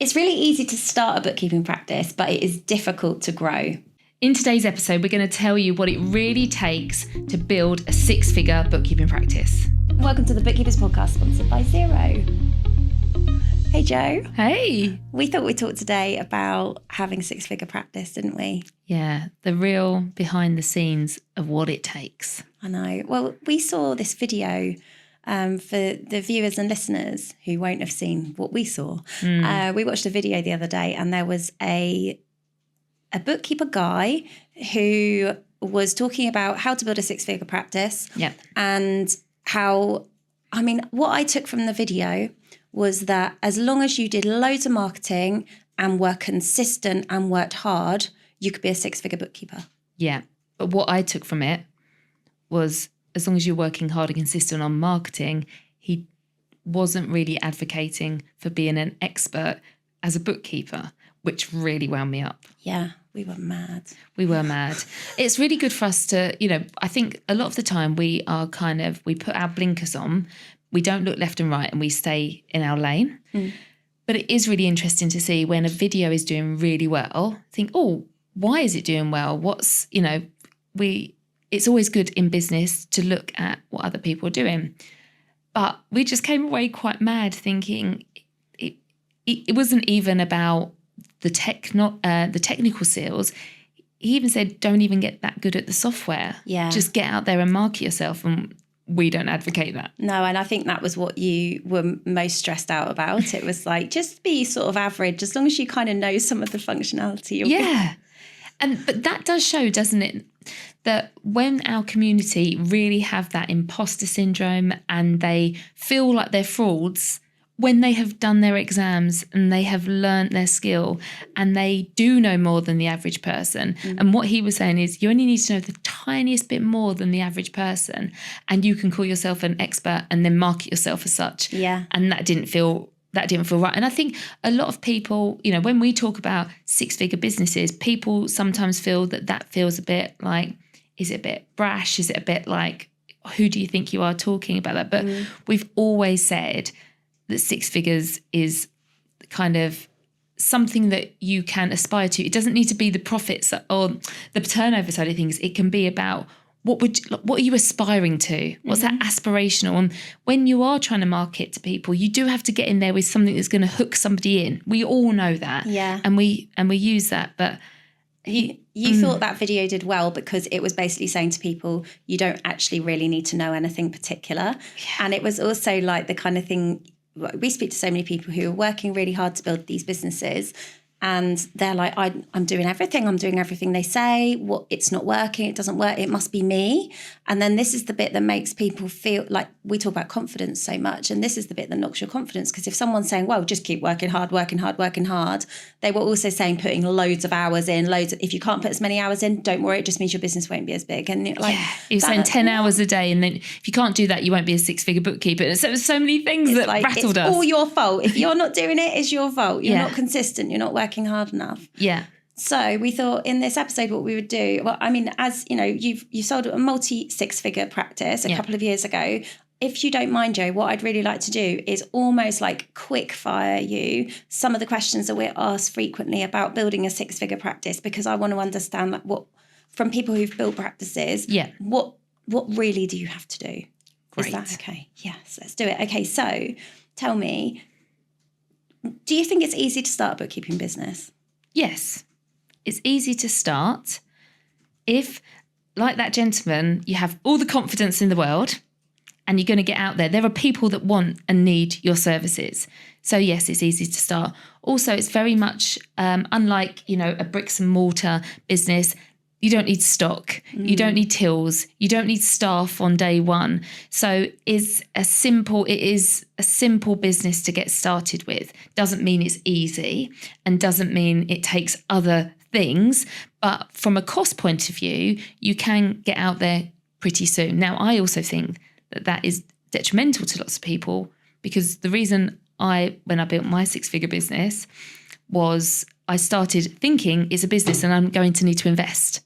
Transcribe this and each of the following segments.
It's really easy to start a bookkeeping practice, but it is difficult to grow. In today's episode, we're going to tell you what it really takes to build a 6-figure bookkeeping practice. Welcome to the Bookkeepers Podcast, sponsored by Xero. Hey, Joe. Hey. We thought we'd talk today about having a 6-figure practice, didn't we? Yeah, the real behind the scenes of what it takes. I know. Well, we saw this video for the viewers and listeners who won't have seen what we saw. We watched a video the other day, and there was a bookkeeper guy who was talking about how to build a 6-figure practice. Yep. And how, what I took from the video was that as long as you did loads of marketing and were consistent and worked hard, you could be a 6-figure bookkeeper. Yeah. But what I took from it was as long as you're working hard and consistent on marketing, he wasn't really advocating for being an expert as a bookkeeper, which really wound me up. Yeah, we were mad. We were mad. It's really good for us to, I think a lot of the time we put our blinkers on, we don't look left and right and we stay in our lane. But it is really interesting to see when a video is doing really well, think, oh, why is it doing well? It's always good in business to look at what other people are doing. But we just came away quite mad thinking it wasn't even about the technical skills. He even said, don't even get that good at the software. Yeah. Just get out there and market yourself. And we don't advocate that. No, and I think that was what you were most stressed out about. It was like, just be sort of average, as long as you kind of know some of the functionality. Yeah. But that does show, doesn't it, that when our community really have that imposter syndrome and they feel like they're frauds, when they have done their exams and they have learnt their skill and they do know more than the average person. And what he was saying is you only need to know the tiniest bit more than the average person and you can call yourself an expert and then market yourself as such. Yeah. And that didn't feel right. And I think a lot of people, when we talk about 6-figure businesses, people sometimes feel that feels a bit like, is it a bit brash? Is it a bit like, who do you think you are talking about that? But we've always said that 6 figures is kind of something that you can aspire to. It doesn't need to be the profits or the turnover side of things. It can be about what are you aspiring to? What's that aspirational? And when you are trying to market to people, you do have to get in there with something that's going to hook somebody in. We all know that. Yeah. And we use that. But you thought that video did well because it was basically saying to people, you don't actually really need to know anything particular. Yeah. And it was also like the kind of thing, we speak to so many people who are working really hard to build these businesses and they're like, I'm doing everything they say. It's not working, it doesn't work, it must be me. And then this is the bit that makes people feel like, we talk about confidence so much, and this is the bit that knocks your confidence, because if someone's saying, well, just keep working hard, they were also saying putting loads of hours in, if you can't put as many hours in, don't worry, it just means your business won't be as big. And you're saying 10 hours a day, and then if you can't do that, you won't be a 6-figure bookkeeper. And so many things that rattled us. It's all your fault. If you're not doing it, it's your fault. You're not consistent. You're not working hard enough. Yeah. So we thought in this episode what we would do, as you know, you sold a multi 6-figure practice a couple of years ago. If you don't mind, Joe, what I'd really like to do is almost like quick fire you some of the questions that we're asked frequently about building a 6-figure practice, because I want to understand what, from people who've built practices, what really do you have to do? Great. Is that okay? Yes, let's do it. Okay, so tell me, do you think it's easy to start a bookkeeping business? Yes, it's easy to start if, like that gentleman, you have all the confidence in the world and you're going to get out there. There are people that want and need your services. So yes, it's easy to start. Also, it's very much unlike, a bricks and mortar business. You don't need stock. You don't need tills. You don't need staff on day one. So it is a simple business to get started with. Doesn't mean it's easy and doesn't mean it takes other things. But from a cost point of view, you can get out there pretty soon. Now, I also think that is detrimental to lots of people, because the reason when I built my 6-figure business was I started thinking it's a business and I'm going to need to invest.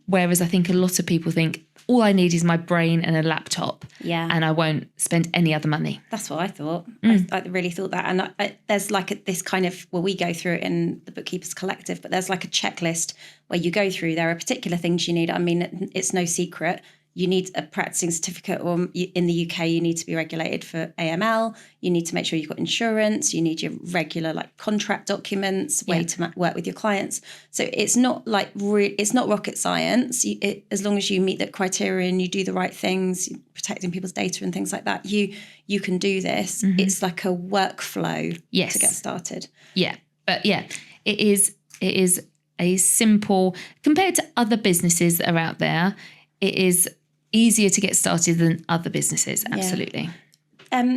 Whereas I think a lot of people think all I need is my brain and a laptop. Yeah. And I won't spend any other money. That's what I thought. I really thought that. And there's like this kind of, well, we go through it in the Bookkeepers Collective, but there's like a checklist where you go through, there are particular things you need. I mean, it's no secret. You need a practicing certificate, or in the UK, you need to be regulated for AML. You need to make sure you've got insurance. You need your regular like contract documents, way to work with your clients. So it's not like it's not rocket science. As long as you meet that criteria and you do the right things, protecting people's data and things like that, you can do this. It's like a workflow to get started. Yeah, but yeah, it is a simple, compared to other businesses that are out there, it is easier to get started than other businesses. Absolutely.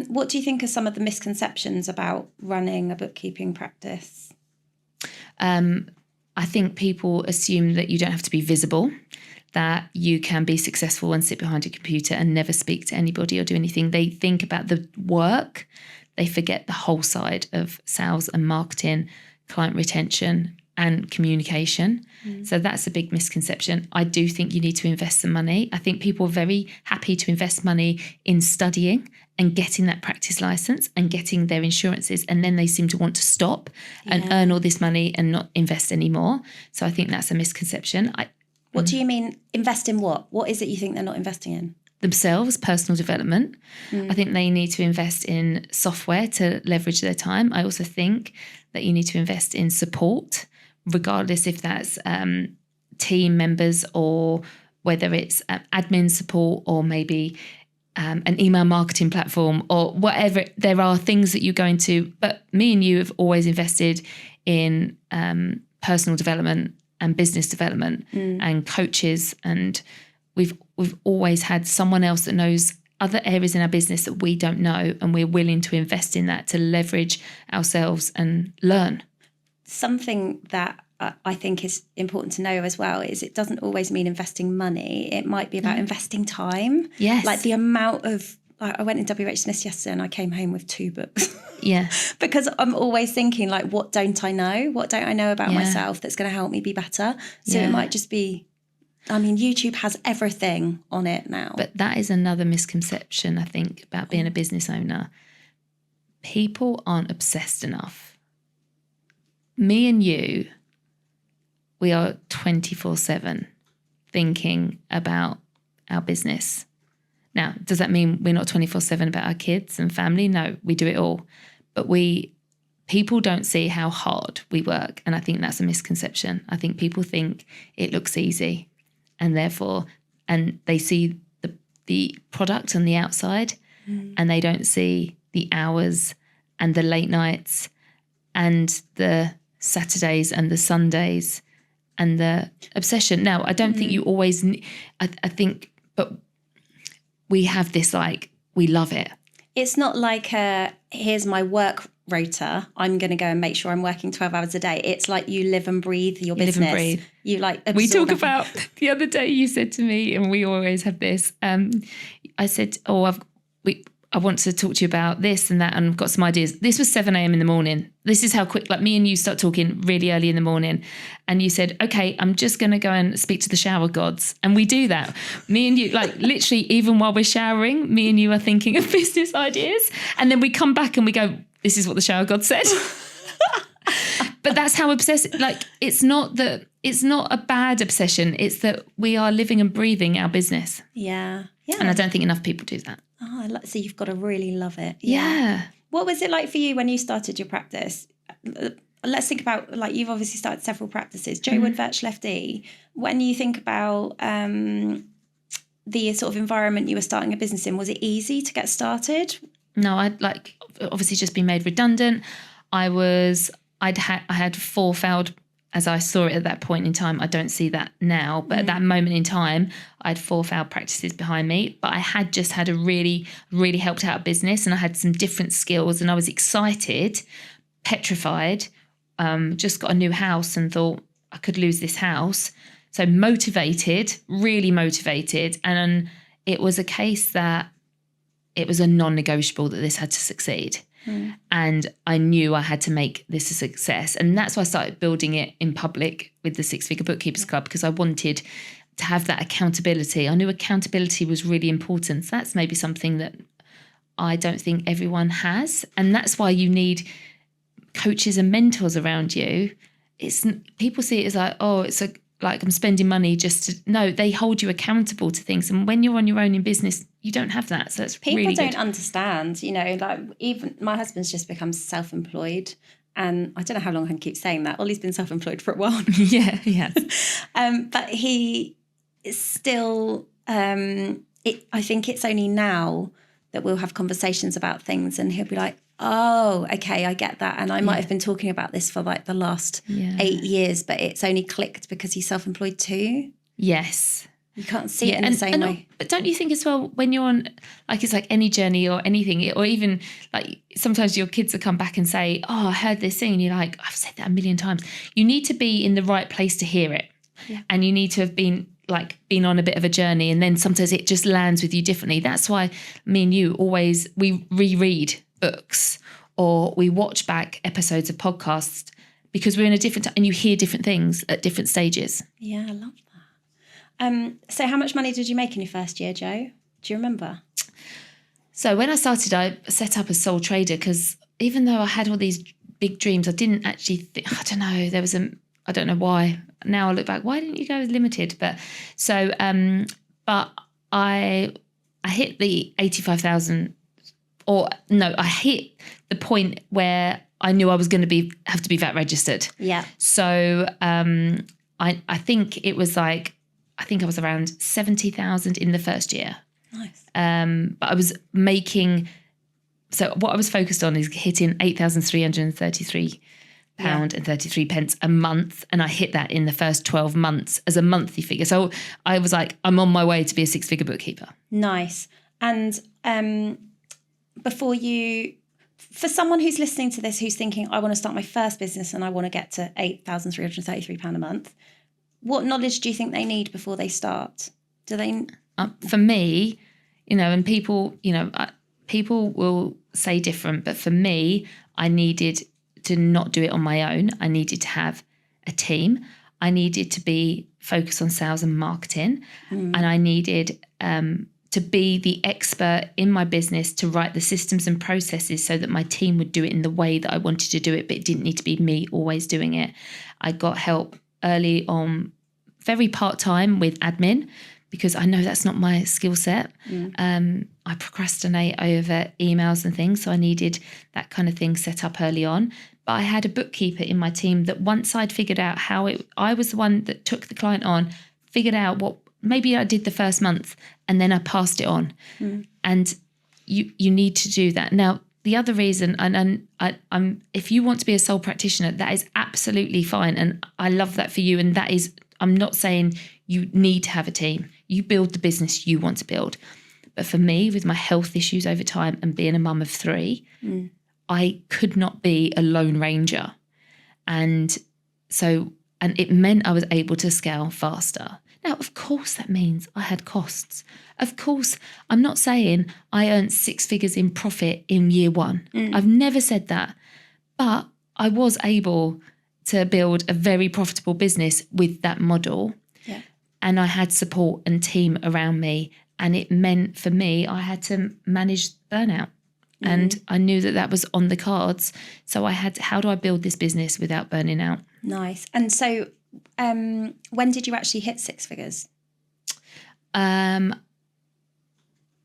What do you think are some of the misconceptions about running a bookkeeping practice? I think people assume that you don't have to be visible, that you can be successful and sit behind a computer and never speak to anybody or do anything. They think about the work. They forget the whole side of sales and marketing, client retention, and communication. So that's a big misconception. I do think you need to invest some money. I think people are very happy to invest money in studying and getting that practice license and getting their insurances, and then they seem to want to stop and earn all this money and not invest anymore. So I think that's a misconception. What do you mean invest in what? What is it you think they're not investing in? Themselves, personal development. I think they need to invest in software to leverage their time. I also think that you need to invest in support, regardless if that's team members or whether it's admin support or maybe an email marketing platform or whatever. There are things that you're going to, but me and you have always invested in personal development and business development and coaches, and we've always had someone else that knows other areas in our business that we don't know, and we're willing to invest in that to leverage ourselves and learn. Something that I think is important to know as well is it doesn't always mean investing money. It might be about investing time. Yes. Like the amount of, I went in WH Smith yesterday and I came home with 2 books. Yeah. Because I'm always thinking like, what don't I know? What don't I know about myself that's going to help me be better? So it might just be, I mean, YouTube has everything on it now. But that is another misconception, I think, about being a business owner. People aren't obsessed enough. Me and you, we are 24/7 thinking about our business. Now, does that mean we're not 24/7 about our kids and family? No, we do it all. But people don't see how hard we work. And I think that's a misconception. I think people think it looks easy, and therefore, and they see the product on the outside and they don't see the hours and the late nights and the Saturdays and the Sundays and the obsession. Now, I don't think you always, I think, but we have this like, we love it. It's not like, here's my work rota, I'm going to go and make sure I'm working 12 hours a day. It's like you live and breathe your business. Live and breathe. You like absorb we talk about, the other day you said to me, and we always have this, I said, I want to talk to you about this and that, and I've got some ideas. This was 7 a.m. in the morning. This is how quick, like me and you start talking really early in the morning. And you said, okay, I'm just going to go and speak to the shower gods. And we do that. Me and you, like literally, even while we're showering, me and you are thinking of business ideas. And then we come back and we go, this is what the shower god said. But that's how obsessed, like, it's not a bad obsession. It's that we are living and breathing our business. Yeah. Yeah. And I don't think enough people do that. Oh, so you've got to really love it. Yeah. What was it like for you when you started your practice? Let's think about, like, you've obviously started several practices. Joe Wood, Virtual FD. When you think about the sort of environment you were starting a business in, was it easy to get started? No, I'd like obviously just been made redundant. I had 4 failed, as I saw it at that point in time. I don't see that now, but at that moment in time, I had 4 failed practices behind me. But I had just had a really, really helped out business, and I had some different skills, and I was excited, petrified, just got a new house and thought I could lose this house. So motivated, really motivated. And it was a case that it was a non-negotiable that this had to succeed. And I knew I had to make this a success. And that's why I started building it in public with the 6 Figure Bookkeepers Club, because I wanted to have that accountability. I knew accountability was really important. So that's maybe something that I don't think everyone has. And that's why you need coaches and mentors around you. People see it as like, oh, like I'm spending money just to, no, they hold you accountable to things. And when you're on your own in business, you don't have that. So that's people really don't good. understand, like even my husband's just become self-employed. And I don't know how long I can keep saying that. Ollie's been self-employed for a while. Yeah. But he is still, I think it's only now that we'll have conversations about things and he'll be like, oh, okay, I get that. And I might have been talking about this for like the last 8 years, but it's only clicked because he's self-employed too. Yes. You can't see it in the same way. But don't you think as well, when you're on, like, it's like any journey or anything, or even like sometimes your kids will come back and say, oh, I heard this thing. And you're like, I've said that a million times. You need to be in the right place to hear it. Yeah. And you need to have been on a bit of a journey. And then sometimes it just lands with you differently. That's why me and you we reread books or we watch back episodes of podcasts because we're in a different, and you hear different things at different stages. Yeah, I love that. So how much money did you make in your first year, Jo? Do you remember? So when I started, I set up as sole trader because even though I had all these big dreams, I didn't actually I don't know, I don't know why. Now I look back, why didn't you go as limited? But so, but I hit the 85,000 I hit the point where I knew I was going to have to be VAT registered. Yeah. So I think it was like, I think I was around 70,000 in the first year. Nice. But I was making, so what I was focused on is hitting £8,333 and 33 pence a month. And I hit that in the first 12 months as a monthly figure. So I was like, I'm on my way to be a 6-figure bookkeeper. Nice. And for someone who's listening to this, who's thinking, I want to start my first business and I want to get to £8,333 a month, what knowledge do you think they need before they start? Do they? For me, and people, people will say different, but for me, I needed to not do it on my own. I needed to have a team. I needed to be focused on sales and marketing, and I needed to be the expert in my business to write the systems and processes so that my team would do it in the way that I wanted to do it, but it didn't need to be me always doing it. I got help early on, very part-time with admin, because I know that's not my skill set. I procrastinate over emails and things, so I needed that kind of thing set up early on. But I had a bookkeeper in my team that once I'd figured out I was the one that took the client on, figured out what maybe I did the first month, and then I passed it on. And you need to do that. Now, the other reason, and I'm if you want to be a sole practitioner, that is absolutely fine. And I love that for you. And that is, I'm not saying you need to have a team. You build the business you want to build. But for me, with my health issues over time and being a mum of 3, I could not be a lone ranger. And it meant I was able to scale faster. Now, of course, that means I had costs. Of course, I'm not saying I earned 6 figures in profit in year 1. I've never said that. But I was able to build a very profitable business with that model. Yeah. And I had support and team around me. And it meant for me, I had to manage burnout. And I knew that was on the cards. So how do I build this business without burning out? Nice. And so when did you actually hit 6 figures?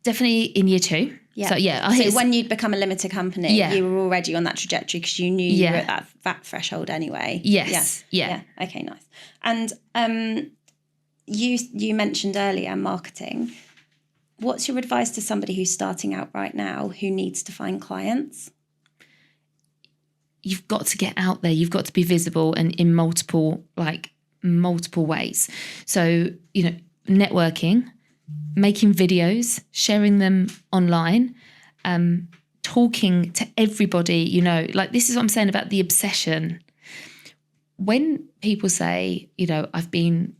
Definitely in year 2. Yeah. So when you'd become a limited company, you were already on that trajectory because you knew you were at that VAT threshold anyway. Yes. Yeah. Okay, nice. And you mentioned earlier marketing. What's your advice to somebody who's starting out right now who needs to find clients? You've got to get out there. You've got to be visible and in multiple ways. So, networking, making videos, sharing them online, talking to everybody, this is what I'm saying about the obsession. When people say, I've been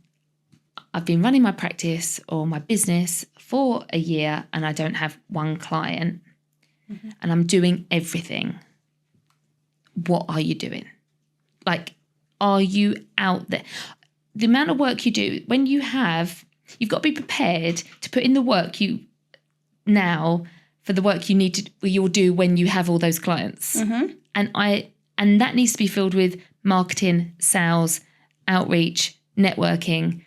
running my practice or my business for a year and I don't have one client and I'm doing everything. What are you doing? Are you out there? the amount of work you do, when you've got to be prepared to put in the work now for the work you'll do when you have all those clients. Mm-hmm. And that needs to be filled with marketing, sales, outreach, networking,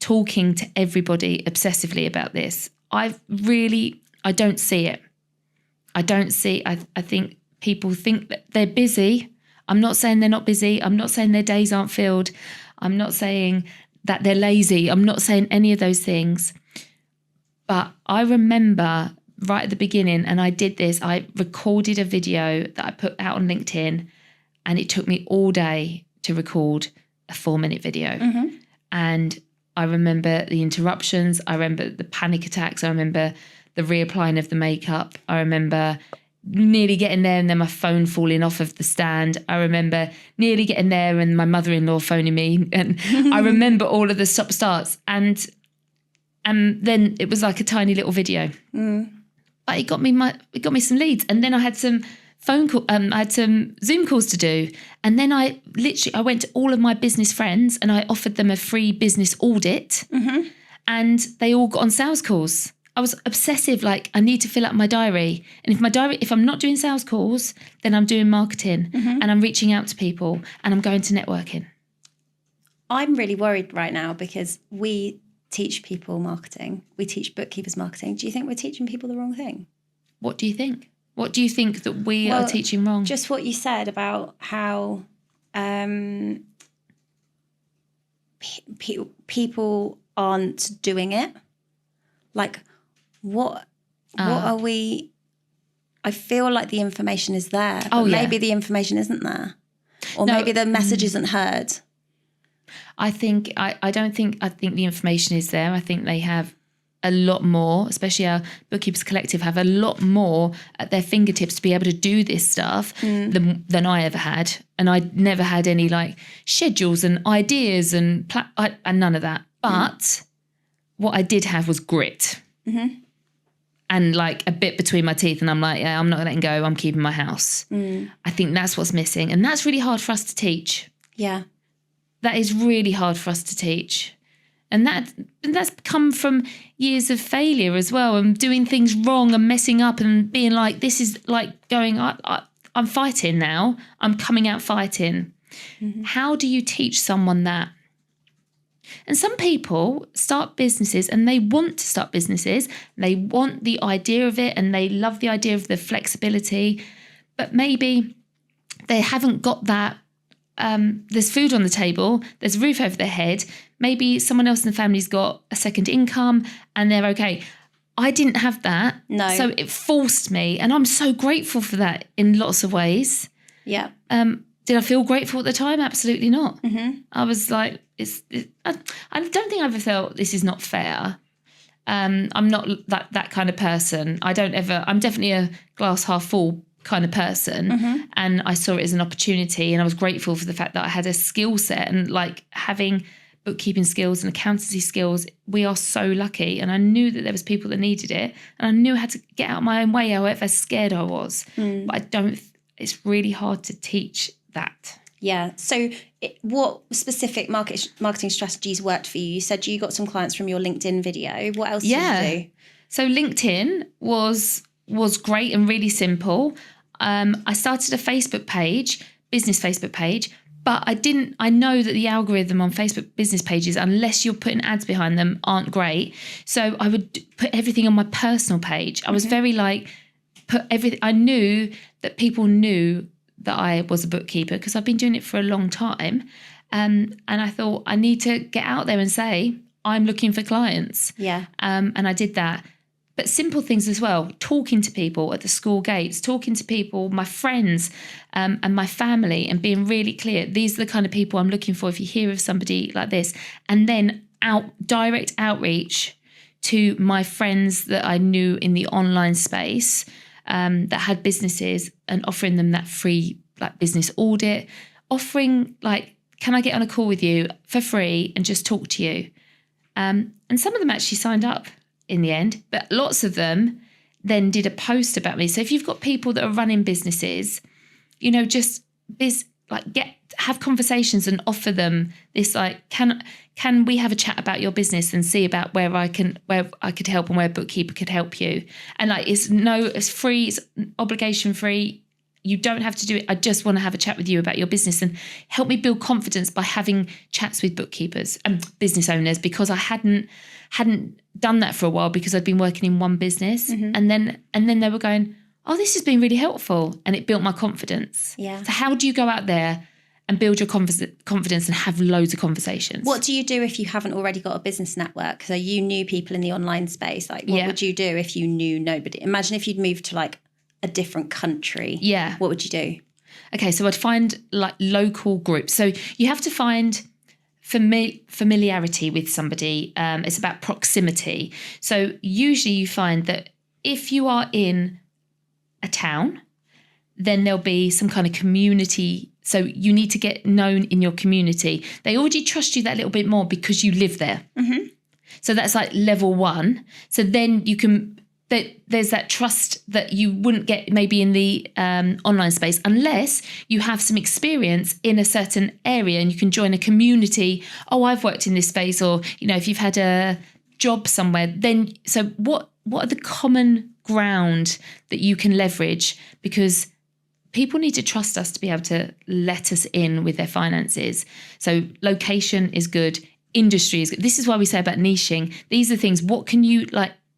talking to everybody obsessively about this. I don't see it. I think people think that they're busy. I'm not saying they're not busy. I'm not saying their days aren't filled. I'm not saying that they're lazy. I'm not saying any of those things. But I remember right at the beginning, and I did this, I recorded a video that I put out on LinkedIn, and it took me all day to record a 4-minute video. Mm-hmm. And I remember the interruptions. I remember the panic attacks. I remember the reapplying of the makeup. I remember nearly getting there and then my phone falling off of the stand. I remember nearly getting there and my mother-in-law phoning me. And I remember all of the stop-starts. And then it was like a tiny little video. Mm. But it got me some leads. And then I had some I had some Zoom calls to do. And then I went to all of my business friends and I offered them a free business audit. Mm-hmm. And they all got on sales calls. I was obsessive, like I need to fill up my diary. And if I'm not doing sales calls, then I'm doing marketing and I'm reaching out to people and I'm going to networking. I'm really worried right now because we teach people marketing. We teach bookkeepers marketing. Do you think we're teaching people the wrong thing? What do you think? What do you think that we are teaching wrong? Just what you said about how people aren't doing it. Like, what are we? I feel like the information is there, but maybe the information isn't there, or maybe the message isn't heard. I think the information is there. I think they have a lot more, especially our Bookkeepers Collective have a lot more at their fingertips to be able to do this stuff than I ever had. And I never had any like schedules and ideas and none of that. But what I did have was grit and like a bit between my teeth. And I'm like, yeah, I'm not letting go. I'm keeping my house. I think that's what's missing. And that's really hard for us to teach. Yeah. That is really hard for us to teach. And that's come from years of failure as well, and doing things wrong and messing up and being like, this is like going, I'm fighting now. I'm coming out fighting. Mm-hmm. How do you teach someone that? And some people start businesses and they want to start businesses. They want the idea of it and they love the idea of the flexibility, but maybe they haven't got that. There's food on the table, there's a roof over their head, maybe someone else in the family's got a second income and they're okay. I didn't have that. No. So it forced me, and I'm so grateful for that in lots of ways. Yeah. Did I feel grateful at the time? Absolutely not. Mm-hmm. I was like, I don't think I ever felt this is not fair. I'm not that kind of person. I'm definitely a glass half full kind of person, and I saw it as an opportunity, and I was grateful for the fact that I had a skill set, and like having bookkeeping skills and accountancy skills, we are so lucky. And I knew that there was people that needed it, and I knew how to get out of my own way, however scared I was. But it's really hard to teach that. Yeah. So what specific marketing strategies worked for you? You said you got some clients from your LinkedIn video. What else did you do? So LinkedIn was great and really simple. I started a Facebook page, business Facebook page, but I know that the algorithm on Facebook business pages, unless you're putting ads behind them, aren't great. So I would put everything on my personal page. I was very like, put everything. I knew that people knew that I was a bookkeeper because I've been doing it for a long time. And I thought I need to get out there and say, I'm looking for clients. Yeah. And I did that. But simple things as well, talking to people at the school gates, talking to people, my friends and my family, and being really clear, these are the kind of people I'm looking for if you hear of somebody like this. And then direct outreach to my friends that I knew in the online space that had businesses, and offering them that free like business audit, offering like, can I get on a call with you for free and just talk to you? And some of them actually signed up in the end, but lots of them then did a post about me. So if you've got people that are running businesses, just get have conversations and offer them this, like, can we have a chat about your business and see about where I could help and where Bookkeeper could help you. And like, it's free, it's obligation free. You don't have to do it. I just want to have a chat with you about your business and help me build confidence by having chats with bookkeepers and business owners, because I hadn't done that for a while because I'd been working in one business. And then they were going, oh, this has been really helpful. And it built my confidence. Yeah. So how do you go out there and build your confidence and have loads of conversations? What do you do if you haven't already got a business network? So you knew people in the online space. Like, what would you do if you knew nobody? Imagine if you'd moved to like a different country. Yeah. What would you do? Okay, so I'd find like local groups. So you have to find familiarity with somebody. It's about proximity. So usually you find that if you are in a town, then there'll be some kind of community. So you need to get known in your community. They already trust you that little bit more because you live there. So that's like level one. So then you can, there's that trust that you wouldn't get maybe in the online space unless you have some experience in a certain area and you can join a community. Oh, I've worked in this space, or, you know, if you've had a job somewhere, then so what are the common ground that you can leverage? Because people need to trust us to be able to let us in with their finances. So location is good. Industry is good. This is why we say about niching. These are things, what can you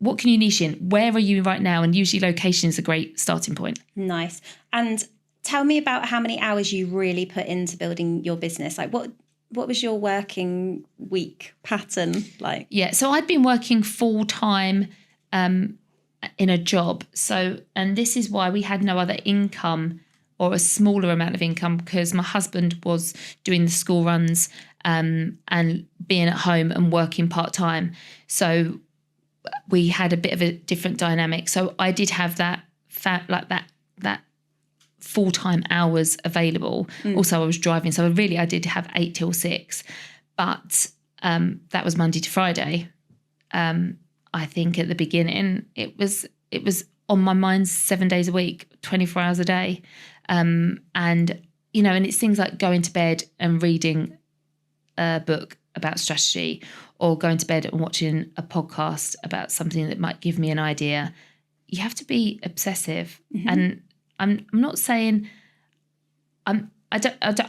niche in? Where are you right now? And usually location is a great starting point. Nice. And tell me about how many hours you really put into building your business. Like what was your working week pattern like? Yeah, so I'd been working full time in a job. So, and this is why we had no other income or a smaller amount of income, because my husband was doing the school runs and being at home and working part-time. So we had a bit of a different dynamic. So I did have that full-time hours available. Also, I was driving. So I did have 8 till 6, but that was Monday to Friday. I think at the beginning it was on my mind 7 days a week, 24 hours a day. And, you know, and it's things like going to bed and reading a book about strategy, or going to bed and watching a podcast about something that might give me an idea. You have to be obsessive. And I'm not saying I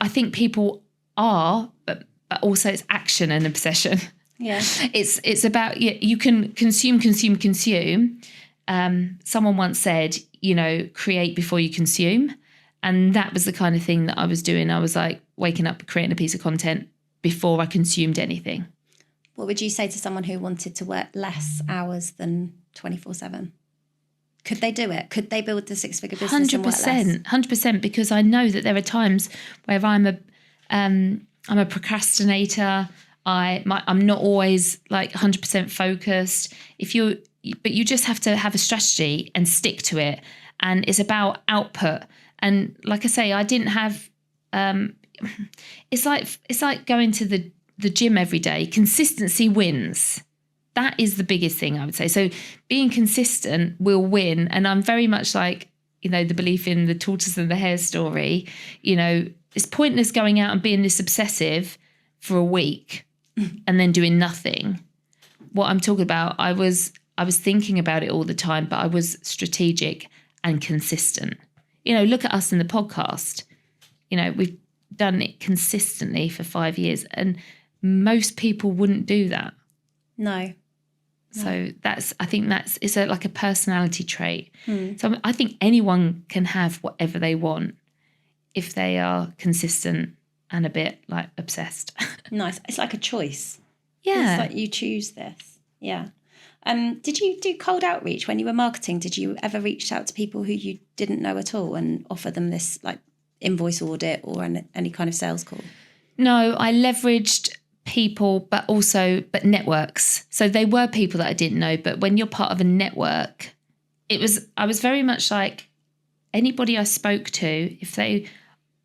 think people are, but also it's action and obsession. Yeah. It's about, you can consume. Someone once said, you know, create before you consume. And that was the kind of thing that I was doing. I was like waking up, creating a piece of content before I consumed anything. What would you say to someone who wanted to work less hours than 24/7? Could they do it? Could they build the 6-figure business and work less? 100%, because I know that there are times where I'm a procrastinator. I'm not always like 100% focused. But you just have to have a strategy and stick to it. And it's about output. And like I say, I didn't have. It's like going to the gym every day. Consistency wins. That is the biggest thing, I would say. So being consistent will win. And I'm very much like, you know, the belief in the tortoise and the hare story. You know, it's pointless going out and being this obsessive for a week and then doing nothing. What I'm talking about, I was thinking about it all the time, but I was strategic and consistent. You know, look at us in the podcast. You know, we've done it consistently for 5 years, and most people wouldn't do that. No. So I think it's like a personality trait. So I think anyone can have whatever they want if they are consistent and a bit like obsessed. Nice. It's like a choice. Yeah. It's like you choose this. Yeah. Did you do cold outreach when you were marketing? Did you ever reach out to people who you didn't know at all and offer them this like invoice audit or any kind of sales call? No, I leveraged people, but networks. So they were people that I didn't know, but when you're part of a network, I was very much like anybody I spoke to,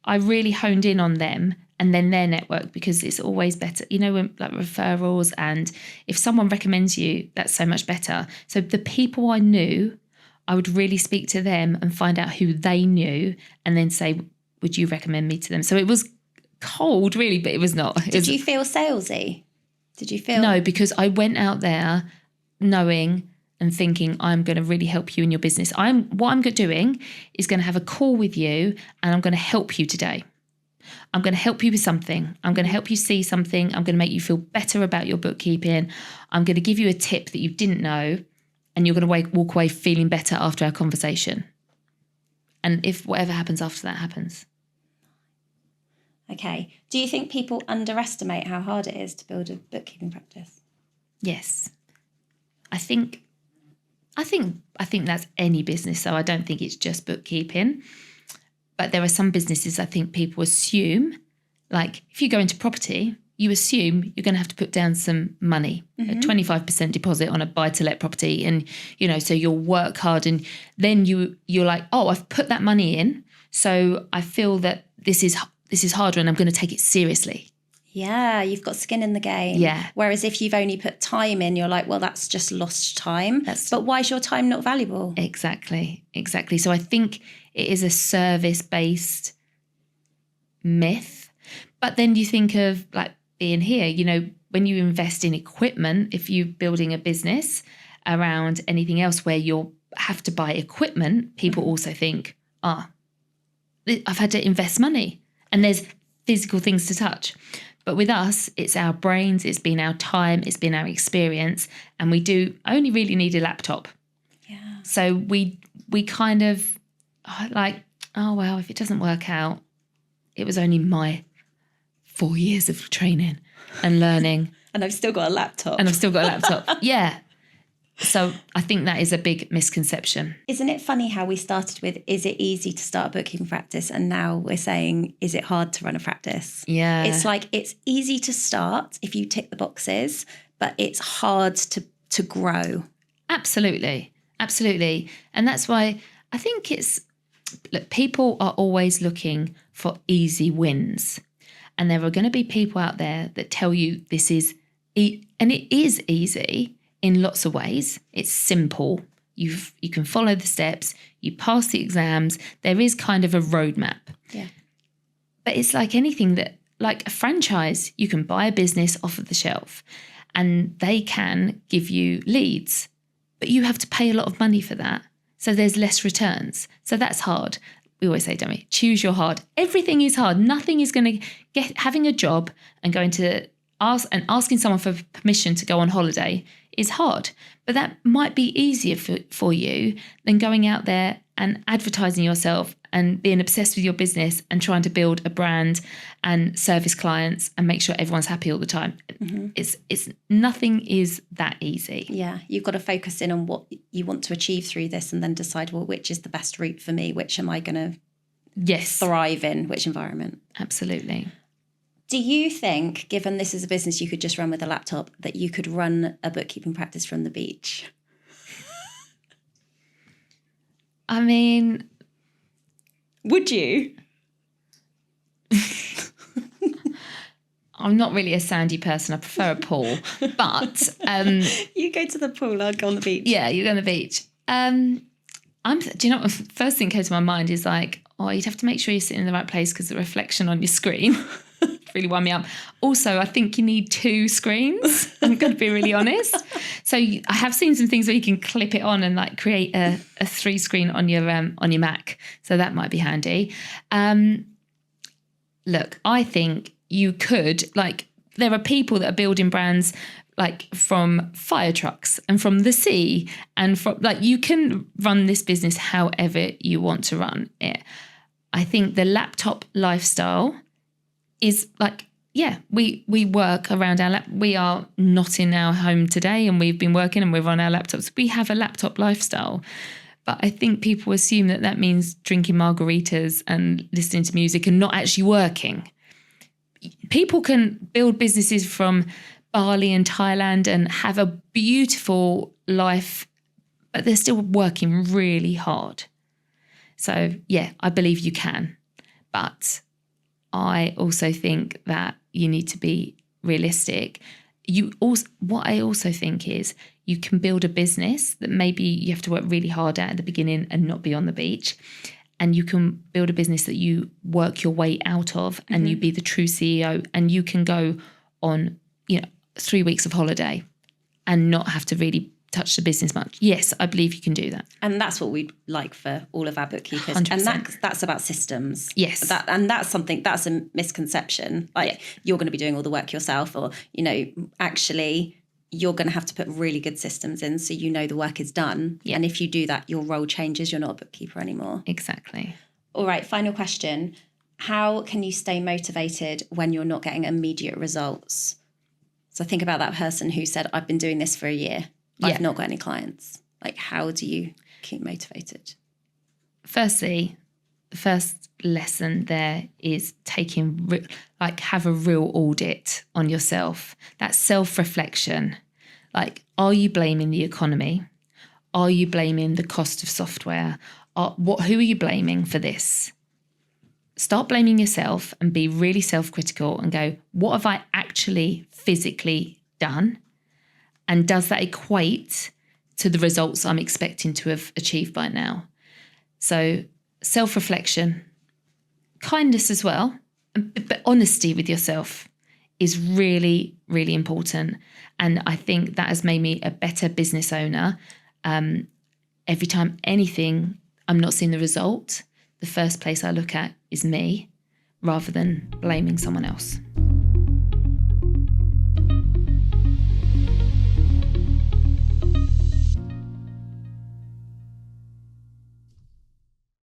I really honed in on them and then their network, because it's always better, you know, when, like referrals, and if someone recommends you, that's so much better. So the people I knew, I would really speak to them and find out who they knew and then say, would you recommend me to them? So it was cold, really, but it was not. Did you feel salesy? Did you feel? No, because I went out there knowing and thinking I'm going to really help you in your business. What I'm doing is going to have a call with you and I'm going to help you today. I'm going to help you with something. I'm going to help you see something. I'm going to make you feel better about your bookkeeping. I'm going to give you a tip that you didn't know and you're going to walk away feeling better after our conversation. And if whatever happens after that happens. Okay. Do you think people underestimate how hard it is to build a bookkeeping practice? Yes. I think that's any business, so I don't think it's just bookkeeping. But there are some businesses I think people assume, like if you go into property, you assume you're going to have to put down some money, a 25% deposit on a buy-to-let property. And, so you'll work hard and then you're like, oh, I've put that money in. So I feel that this is harder and I'm going to take it seriously. Yeah, you've got skin in the game. Yeah. Whereas if you've only put time in, you're like, well, that's just lost time. But why is your time not valuable? Exactly. So I think it is a service-based myth. But then you think of like being here, when you invest in equipment, if you're building a business around anything else where you'll have to buy equipment, people also think, I've had to invest money and there's physical things to touch. But with us, it's our brains, it's been our time, it's been our experience, and we do only really need a laptop. Yeah. So we kind of like, oh, well, if it doesn't work out, it was only my 4 years of training and learning. And I've still got a laptop. Yeah. So I think that is a big misconception. Isn't it funny how we started with, is it easy to start a bookkeeping practice? And now we're saying, is it hard to run a practice? Yeah. It's like, it's easy to start if you tick the boxes, but it's hard to grow. Absolutely. And that's why I think people are always looking for easy wins. And there are going to be people out there that tell you this is, and it is easy in lots of ways. It's simple. You can follow the steps. You pass the exams. There is kind of a roadmap. Yeah. But it's like anything like a franchise, you can buy a business off of the shelf and they can give you leads, but you have to pay a lot of money for that. So there's less returns. So that's hard. We always say, don't we? Choose your hard. Everything is hard. Nothing is going to having a job and going to asking someone for permission to go on holiday is hard, but that might be easier for you than going out there and advertising yourself and being obsessed with your business and trying to build a brand and service clients and make sure everyone's happy all the time. Mm-hmm. It's nothing is that easy. Yeah, you've got to focus in on what you want to achieve through this and then decide, well, which is the best route for me? Which am I going to thrive in? Which environment? Absolutely. Do you think, given this is a business you could just run with a laptop, that you could run a bookkeeping practice from the beach? I mean, would you? I'm not really a sandy person. I prefer a pool. But you go to the pool, I'll go on the beach. Yeah, you go on the beach. Do you know what the first thing that came to my mind is like, you'd have to make sure you're sitting in the right place because the reflection on your screen really wind me up. Also, I think you need 2 screens. I'm going to be really honest. So I have seen some things where you can clip it on and like create a 3 screen on your Mac. So that might be handy. Look, I think you could, like, there are people that are building brands like from fire trucks and from the sea and from like, you can run this business however you want to run it. I think the laptop lifestyle is like, yeah, we work around our we are not in our home today and we've been working and we're on our laptops. We have a laptop lifestyle. But I think people assume that means drinking margaritas and listening to music and not actually working. People can build businesses from Bali and Thailand and have a beautiful life, but they're still working really hard. So, yeah, I believe you can. But I also think that you need to be realistic. What I also think is you can build a business that maybe you have to work really hard at the beginning and not be on the beach. and you can build a business that you work your way out of, and you be the true CEO, and you can go on, 3 weeks of holiday and not have to really touch the business much. Yes, I believe you can do that. And that's what we'd like for all of our bookkeepers. 100%. And that's about systems. Yes. That's a misconception. Like you're going to be doing all the work yourself, or, actually you're going to have to put really good systems in so the work is done. Yeah. And if you do that, your role changes. You're not a bookkeeper anymore. Exactly. All right, final question. How can you stay motivated when you're not getting immediate results? So think about that person who said, I've been doing this for a year. I've not got any clients. Like, how do you keep motivated? Firstly, the first lesson there is have a real audit on yourself. That self-reflection. Like, are you blaming the economy? Are you blaming the cost of software? Who are you blaming for this? Start blaming yourself and be really self-critical and go, what have I actually physically done? And does that equate to the results I'm expecting to have achieved by now? So self-reflection, kindness as well, but honesty with yourself is really, really important. And I think that has made me a better business owner. Every time I'm not seeing the result, the first place I look at is me rather than blaming someone else.